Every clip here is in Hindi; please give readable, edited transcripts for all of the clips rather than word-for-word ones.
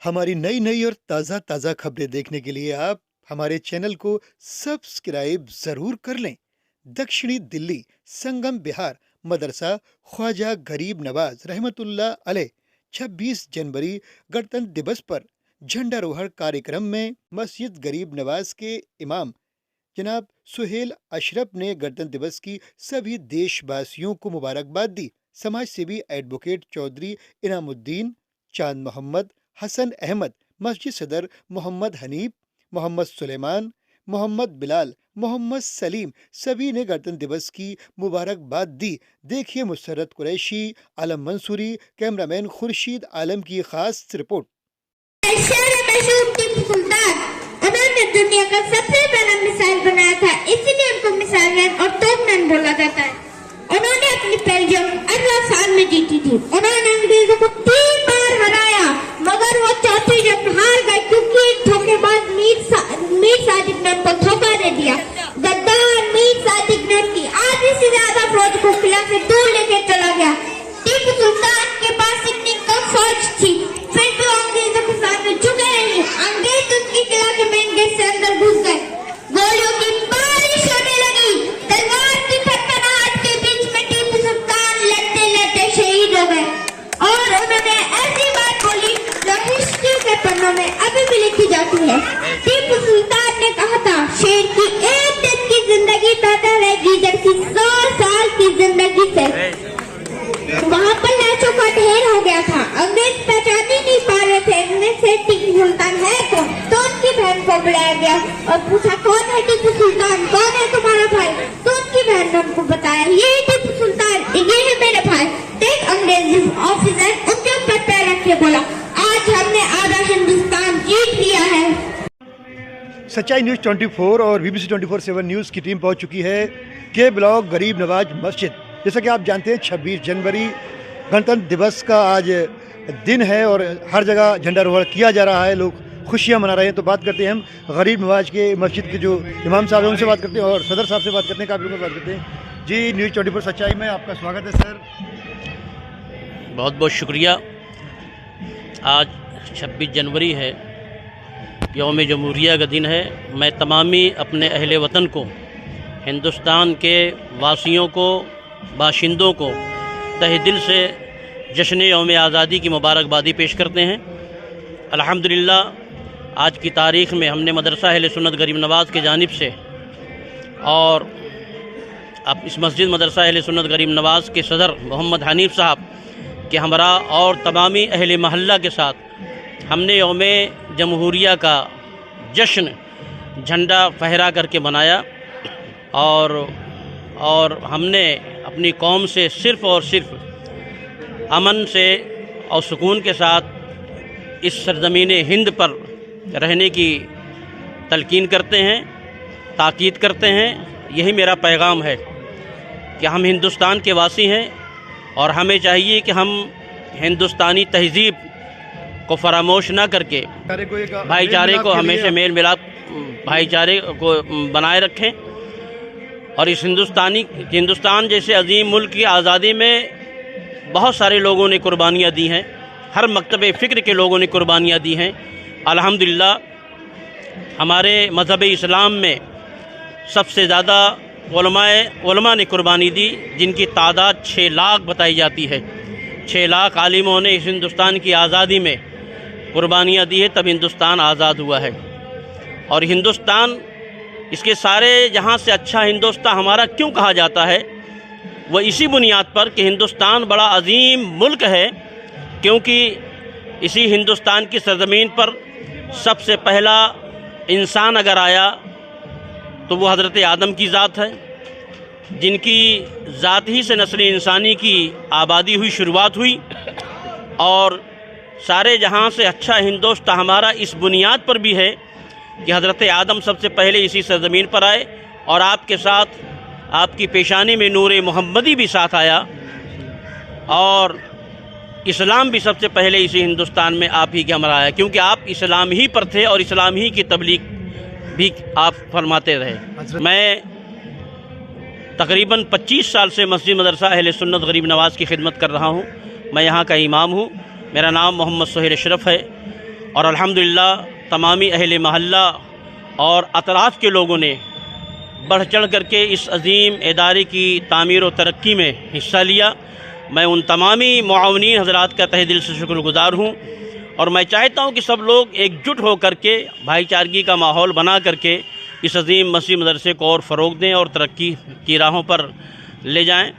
हमारी नई नई और ताज़ा ताज़ा खबरें देखने के लिए आप हमारे चैनल को सब्सक्राइब जरूर कर लें। दक्षिणी दिल्ली संगम बिहार मदरसा ख्वाजा गरीब नवाज रहमतुल्लाह अलैह 26 जनवरी गणतंत्र दिवस पर झंडारोहण कार्यक्रम में मस्जिद गरीब नवाज के इमाम जनाब सुहेल अशरफ ने गणतंत्र दिवस की सभी देशवासियों को मुबारकबाद दी। समाज सेवी एडवोकेट चौधरी इनामुद्दीन, चांद मोहम्मद, हसन अहमद, मस्जिद सदर मोहम्मद हनीफ, मोहम्मद सुलेमान, मोहम्मद बिलाल, मोहम्मद सलीम सभी ने गणतंत्र दिवस की मुबारकबाद दी। देखिए मुसर्रत कुरैशी, आलम मंसूरी, कैमरामैन खुर्शीद आलम की खास रिपोर्ट। उन्होंने दुनिया का सबसे बड़ा मिसाइल बनाया था, इसीलिए उनको मिसाइल मैन और तोप मैन बोला जाता है। उन्होंने अपनी पहली जंग 18 साल में जीती थी। उन्होंने अंग्रेजों को 3 बार हराया, मगर वो चौथी जंग हार गए क्योंकि एक धोखेबाज मीर सादिक ने उनको धोखा दे दिया। गद्दार मीर सादिक ने उनकी आधी से ज्यादा फौज को किला से दूर लेके चला गया। टीपू सुल्तान के पास इतनी कम फौज थी, फिर भी अंग्रेजों के सामने झुके नहीं। अंग्रेज उनके किला के मेन गेट से अंदर घुस गए। गोलियों की बारिश होने लगी। तलवार की खटखटाहट के बीच में टीपू सुल्तान लड़ते लड़ते शहीद हो गए। और उन्होंने ऐसी बात बोली जो हिस्ट्री के पन्नों में अभी भी लिखी जाती है। टीपू सुल्तान ने कहा था, शेर की एक दिन की जिंदगी बेहतर है गीदड़ की 100 साल की जिंदगी से। वहाँ पर लाशों का ढेर हो गया था। अंग्रेज पहचान ही नहीं पा रहे थे इनमें से टीपू सुल्तान है कौन। तो उनकी बहन को बुलाया गया और पूछा, कौन है टीपू सुल्तान, कौन है तुम्हारा भाई। तो उनकी बहन ने उनको बताया, ये टीपू सुल्तान, ये है मेरे भाई। एक अंग्रेज ऑफिसर उनके ऊपर पैर रख के बोला, आज हमने आधा हिंदुस्तान जीत लिया है। सच्चाई न्यूज़ 24 और BBC 24/7 न्यूज़ की टीम पहुंच चुकी है के ब्लॉक गरीब नवाज मस्जिद। जैसा कि आप जानते हैं 26 जनवरी गणतंत्र दिवस का आज दिन है और हर जगह झंडारोहण किया जा रहा है, लोग खुशियां मना रहे हैं। तो बात करते हैं हम गरीब नवाज के मस्जिद के जो इमाम साहब हैं उनसे बात करते हैं और सदर साहब से बात करते हैं, काफ़ी लोगों से बात करते हैं। जी, न्यूज़ 24 सच्चाई में आपका स्वागत है सर। बहुत बहुत शुक्रिया। आज 26 जनवरी है, यौम जमहूरिया का दिन है। मैं तमामी अपने अहले वतन को, हिंदुस्तान के वासियों को, बाशिंदों को तहे दिल से जश्न यौम आज़ादी की मुबारकबादी पेश करते हैं। अल्हम्दुलिल्लाह आज की तारीख़ में हमने मदरसा अहले सुन्नत गरीब नवाज के जानिब से और अब इस मस्जिद मदरसा अहले सुन्नत गरीब नवाज के सदर मोहम्मद हनीफ साहब के हमरा और तमामी अहले महल्ला के साथ हमने यौम जमहूरिया का जश्न झंडा फहरा करके मनाया और हमने अपनी कौम से सिर्फ़ और सिर्फ अमन से और सुकून के साथ इस सरज़मीन हिंद पर रहने की तलकीन करते हैं, ताकीद करते हैं। यही मेरा पैगाम है कि हम हिंदुस्तान के वासी हैं और हमें चाहिए कि हम हिंदुस्तानी तहज़ीब को फरामोश ना करके भाईचारे को हमेशा मेल मिलाप भाईचारे को बनाए रखें और इस हिंदुस्तान जैसे अजीम मुल्क की आज़ादी में बहुत सारे लोगों ने कुर्बानियाँ दी हैं, हर मकतब फ़िक्र के लोगों ने कुर्बानियाँ दी हैं। अल्हम्दुलिल्लाह हमारे मज़हब इस्लाम में सबसे ज़्यादा उलमा ने कुर्बानी दी, जिनकी तादाद 6 लाख बताई जाती है। 6 लाख आलिमों ने इस हिंदुस्तान की आज़ादी में कुर्बानियाँ दी है, तब हिंदुस्तान आज़ाद हुआ है। और हिंदुस्तान, इसके सारे जहाँ से अच्छा हिंदुस्तान हमारा क्यों कहा जाता है, वह इसी बुनियाद पर कि हिंदुस्तान बड़ा अजीम मुल्क है, क्योंकि इसी हिंदुस्तान की सरज़मीन पर सबसे पहला इंसान अगर आया तो वो हज़रत आदम की ज़ात है, जिनकी ज़ात ही से नस्ल इंसानी की आबादी हुई, शुरुआत हुई। और सारे जहाँ से अच्छा हिंदुस्तान हमारा इस बुनियाद पर भी है कि हज़रत आदम सबसे पहले इसी सरज़मीन पर आए और आपके साथ आपकी पेशानी में नूर मोहम्मदी भी साथ आया और इस्लाम भी सबसे पहले इसी हिंदुस्तान में आप ही के हमरा आया, क्योंकि आप इस्लाम ही पर थे और इस्लाम ही की तबलीग भी आप फरमाते रहे। मैं तकरीबन 25 साल से मस्जिद मदरसा अहले सुन्नत गरीब नवाज़ की खिदमत कर रहा हूँ। मैं यहाँ का इमाम हूँ। मेरा नाम मोहम्मद सुहेल अशरफ है और अल्हम्दुलिल्लाह तमामी अहले महल्ला और अतराफ़ के लोगों ने बढ़ चढ़ करके इस अज़ीम इदारे की तामीर और तरक्की में हिस्सा लिया। मैं उन तमामी मुआवनीन हज़रात का तहे दिल से शुक्रगुज़ार हूँ और मैं चाहता हूँ कि सब लोग एकजुट हो करके भाईचारगी का माहौल बना करके इस अज़ीम मसीह मदरसे को और फ़रोग़ दें और तरक्की की राहों पर ले जाएं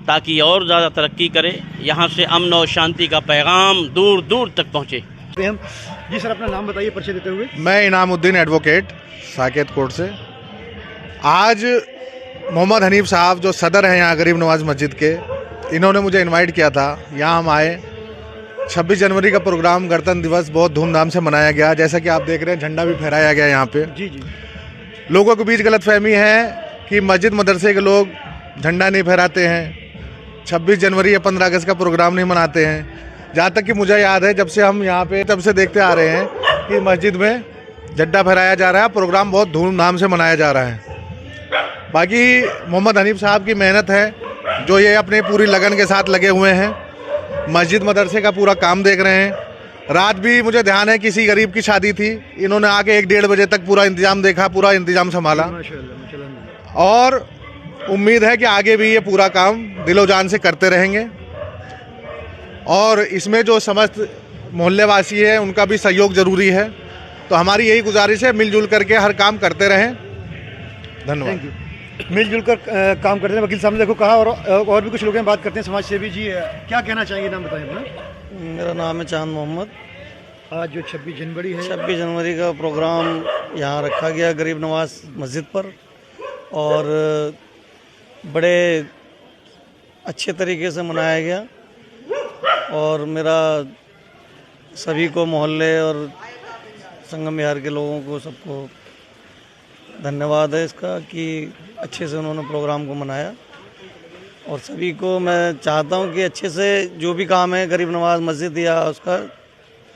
ताकि और ज़्यादा तरक्की करे, यहाँ से अमन और शांति का पैगाम दूर दूर तक पहुँचे। हम जी सर, अपना नाम बताइए परिचय देते हुए। मैं इनामुद्दीन एडवोकेट साकेत कोर्ट से। आज मोहम्मद हनीफ साहब जो सदर हैं यहाँ गरीब नवाज मस्जिद के, इन्होंने मुझे इनवाइट किया था, यहाँ हम आए। 26 जनवरी का प्रोग्राम गणतंत्र दिवस बहुत धूमधाम से मनाया गया। जैसा कि आप देख रहे हैं झंडा भी फहराया गया यहाँ पे। जी जी। लोगों के बीच गलतफहमी है कि मस्जिद मदरसे के लोग झंडा नहीं फहराते हैं, 26 जनवरी या 15 अगस्त का प्रोग्राम नहीं मनाते हैं। जहाँ तक कि मुझे याद है, जब से हम यहाँ पे तब से देखते आ रहे हैं कि मस्जिद में झंडा फहराया जा रहा है, प्रोग्राम बहुत धूमधाम से मनाया जा रहा है। बाकी मोहम्मद हनीफ साहब की मेहनत है जो ये अपने पूरी लगन के साथ लगे हुए हैं, मस्जिद मदरसे का पूरा काम देख रहे हैं। रात भी मुझे ध्यान है किसी गरीब की शादी थी, इन्होंने आके 1-1:30 बजे तक पूरा इंतज़ाम देखा, पूरा इंतज़ाम संभाला और उम्मीद है कि आगे भी ये पूरा काम दिलो जान से करते रहेंगे। और इसमें जो समस्त मोहल्ले वासी है उनका भी सहयोग ज़रूरी है, तो हमारी यही गुजारिश है मिलजुल करके हर काम करते रहें। धन्यवाद। मिलजुल कर काम करते हैं। वकील साहब ने देखो कहा और भी कुछ लोग हैं, बात करते हैं। समाज सेवी जी क्या कहना चाहेंगे, नाम बताएं अपना। मेरा नाम है चांद मोहम्मद। आज जो 26 जनवरी है, 26 जनवरी का प्रोग्राम यहाँ रखा गया गरीब नवाज मस्जिद पर और बड़े अच्छे तरीके से मनाया गया और मेरा सभी को मोहल्ले और संगम विहार के लोगों को सबको धन्यवाद है इसका कि अच्छे से उन्होंने प्रोग्राम को मनाया और सभी को मैं चाहता हूं कि अच्छे से जो भी काम है गरीब नवाज मस्जिद या उसका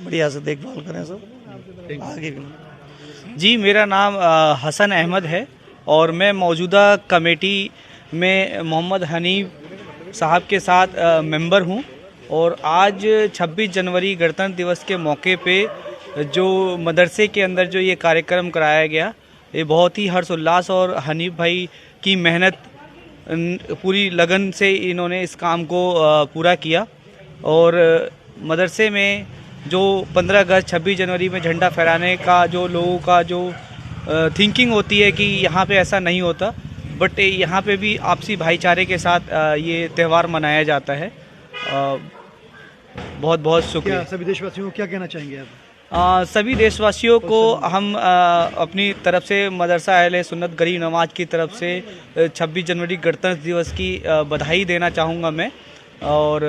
बढ़िया से देखभाल करें सब आगे भी। जी, मेरा नाम हसन अहमद है और मैं मौजूदा कमेटी में मोहम्मद हनीफ साहब के साथ मेंबर हूं और आज 26 जनवरी गणतंत्र दिवस के मौके पे जो मदरसे के अंदर जो ये कार्यक्रम कराया गया, ये बहुत ही हर्षोल्लास और हनीफ भाई की मेहनत पूरी लगन से इन्होंने इस काम को पूरा किया और मदरसे में जो 15 अगस्त 26 जनवरी में झंडा फहराने का जो लोगों का जो थिंकिंग होती है कि यहाँ पे ऐसा नहीं होता, बट यहाँ पे भी आपसी भाईचारे के साथ ये त्यौहार मनाया जाता है। बहुत बहुत शुक्रिया। सभी देशवासियों को क्या कहना चाहेंगे आप? सभी देशवासियों को हम अपनी तरफ से मदरसा अहले सुन्नत गरीब नवाज की तरफ से 26 जनवरी गणतंत्र दिवस की बधाई देना चाहूँगा मैं। और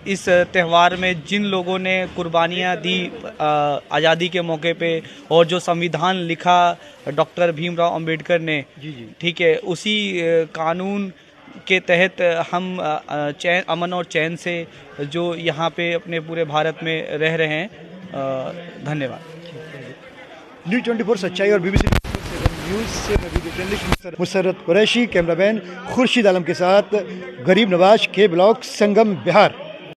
इस त्यौहार में जिन लोगों ने कुर्बानियाँ दी आज़ादी के मौके पे और जो संविधान लिखा डॉक्टर भीमराव अंबेडकर ने, ठीक है, उसी कानून के तहत हम चैन अमन और चैन से जो यहाँ पे अपने पूरे भारत में रह रहे हैं। धन्यवाद। न्यूज़ 24 सच्चाई और BBC न्यूज़ से मैं video journalist Musarrat Qureshi, cameraman Khurshid Alam के साथ गरीब नवाज के ब्लॉक संगम बिहार।